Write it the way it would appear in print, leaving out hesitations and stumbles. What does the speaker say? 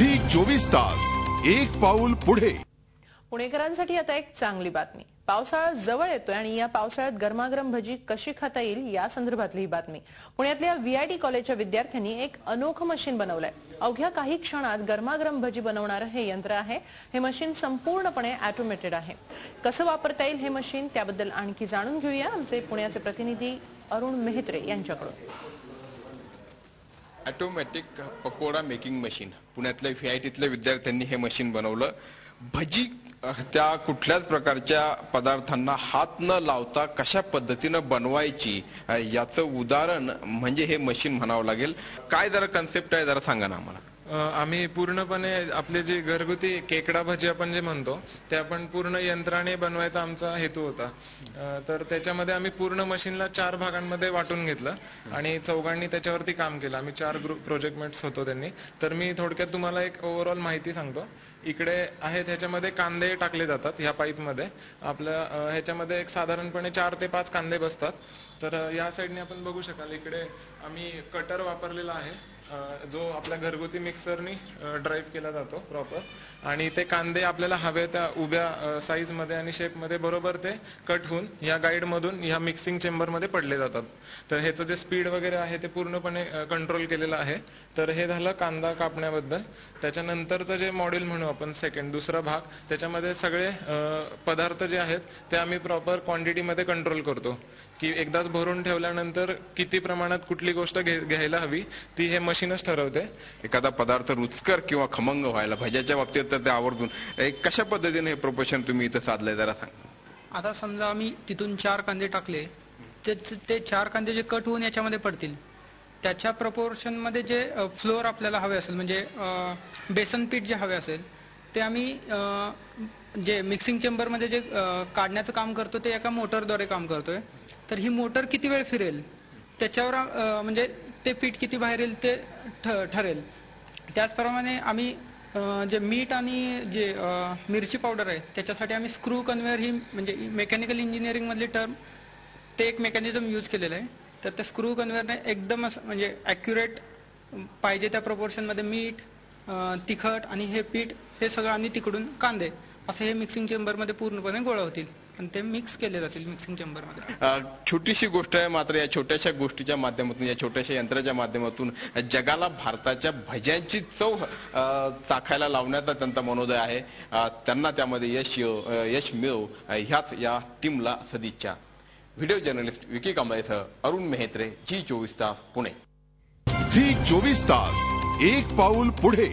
Zee 24 तास एक पाऊल पुढे। पुणेकरांसाठी आता एक चांगली बातमी। पावसाळा जवळ येतोय आणि या पावसाळ्यात गरमागरम भजी कशी खाता येईल या संदर्भातली ही बातमी। पुण्यातल्या VIT कॉलेजच्या विद्यार्थ्यांनी एक अनोखं मशीन बनवलंय। अवघ्या काही क्षणात गरमागरम भजी बनवणारं हे यंत्र आहे। हे मशीन संपूर्णपणे ऑटोमेटेड आहे। कसं वापरता येईल हे मशीन त्याबद्दल आणखी जाणून घेऊया आमचे पुण्याचे प्रतिनिधी अरुण मेहत्रे यांच्याकडून। ऑटोमॅटिक पकोडा मेकिंग मशीन पुण्यातल्या VITतल्या विद्यार्थ्यांनी हे मशीन बनवलं। भजी त्या कुठल्याच प्रकारच्या पदार्थांना हात न लावता कशा पद्धतीनं बनवायची याचं उदाहरण म्हणजे हे मशीन म्हणावं लागेल। काय जरा कन्सेप्ट आहे जरा सांगा ना आम्हाला। आम्ही पूर्णपणे आपले जे घरगुती केकडा भजी आपण जे म्हणतो ते आपण पूर्ण यंत्राने बनवायचा आमचा हेतू होता। तर त्याच्यामध्ये आम्ही पूर्ण मशीनला 4 भागांमध्ये वाटून घेतलं आणि चौघांनी त्याच्यावरती काम केलं। आम्ही 4 ग्रुप प्रोजेक्टमेट्स होतो त्यांनी। तर मी थोडक्यात तुम्हाला एक ओव्हरऑल माहिती सांगतो। इकडे आहे त्याच्यामध्ये कांदे टाकले जातात ह्या पाईपमध्ये। आपल्या ह्याच्यामध्ये एक साधारणपणे 4 ते 5 कांदे बसतात। तर या साईडने आपण बघू शकाल इकडे आम्ही कटर वापरलेला आहे जो आपल्या घरगुती मिक्सरनी ड्राईव्ह केला जातो प्रॉपर। आणि ते कांदे आपल्याला हवे त्या उभ्या साईज मध्ये आणि शेप मध्ये बरोबर ते कट होऊन या गाईड मधून ह्या मिक्सिंग चेंबर मध्ये पडले जातात। तर ह्याचं जे स्पीड वगैरे आहे ते पूर्णपणे कंट्रोल केलेलं आहे। तर हे झालं कांदा कापण्याबद्दल। त्याच्यानंतरचं जे मॉड्यूल म्हणू आपण दुसरा भाग त्याच्यामध्ये सगळे पदार्थ जे आहेत ते आम्ही प्रॉपर क्वांटिटी मध्ये कंट्रोल करतो की एकदाच भरून ठेवल्यानंतर किती प्रमाणात कुठली गोष्ट घ्यायला हवी ती हे मशीनच ठरवते। एखादा पदार्थ रुचकर किंवा खमंग व्हायला भज्याच्या बाबतीत तर ते आवर्जून कशा पद्धतीने हे प्रोफेशन तुम्ही इथं साधलंय जरा सांगा। आता समजा आम्ही तिथून 4 कांदे टाकले ते 4 कांदे जे कट होऊन याच्यामध्ये पडतील त्याच्या प्रपोर्शन मध्ये जे फ्लोअर आपल्याला हवे असेल म्हणजे बेसन पीठ जे हवे असेल ते आम्ही जे मिक्सिंग चेंबर मध्ये जे काढण्याचं काम करतो ते एका मोटरद्वारे काम करतोय। तर ही मोटर किती वेळ फिरेल त्याच्यावर म्हणजे ते पीठ किती बाहेर येईल ते ठरेल। त्याचप्रमाणे आम्ही जे मीठ आणि जे मिरची पावडर आहे त्याच्यासाठी आम्ही स्क्रू कन्व्हेअर ही म्हणजे मेकॅनिकल इंजिनिअरिंग मधली टर्म ते एक मेकॅनिझम यूज केलेलं आहे। तर त्या स्क्रू कन्व्हेअरने एकदम म्हणजे ॲक्युरेट पाहिजे त्या प्रपोर्शन मध्ये मीठ तिखट आणि हे पीठ हे सगळं आणि तिकडून कांदे असं हे मिक्सिंग चेंबर मध्ये पूर्णपणे गोळा होतील आणि ते मिक्स केले जातील मिक्सिंग चेंबर मध्ये। छोटीशी गोष्ट आहे मात्र या छोट्याशा गोष्टीच्या माध्यमातून या छोट्याशा यंत्राच्या माध्यमातून जगाला भारताच्या भज्यांची चव चाखायला लावण्याचा त्यांचा मनोदय आहे। त्यांना त्यामध्ये यश मिळो ह्याच या टीमला सदिच्छा। व्हिडिओ जर्नलिस्ट विकी कांबळेसह अरुण मेहत्रे झी 24 तास पुणे। झी 24 तास एक पाऊल पुढे।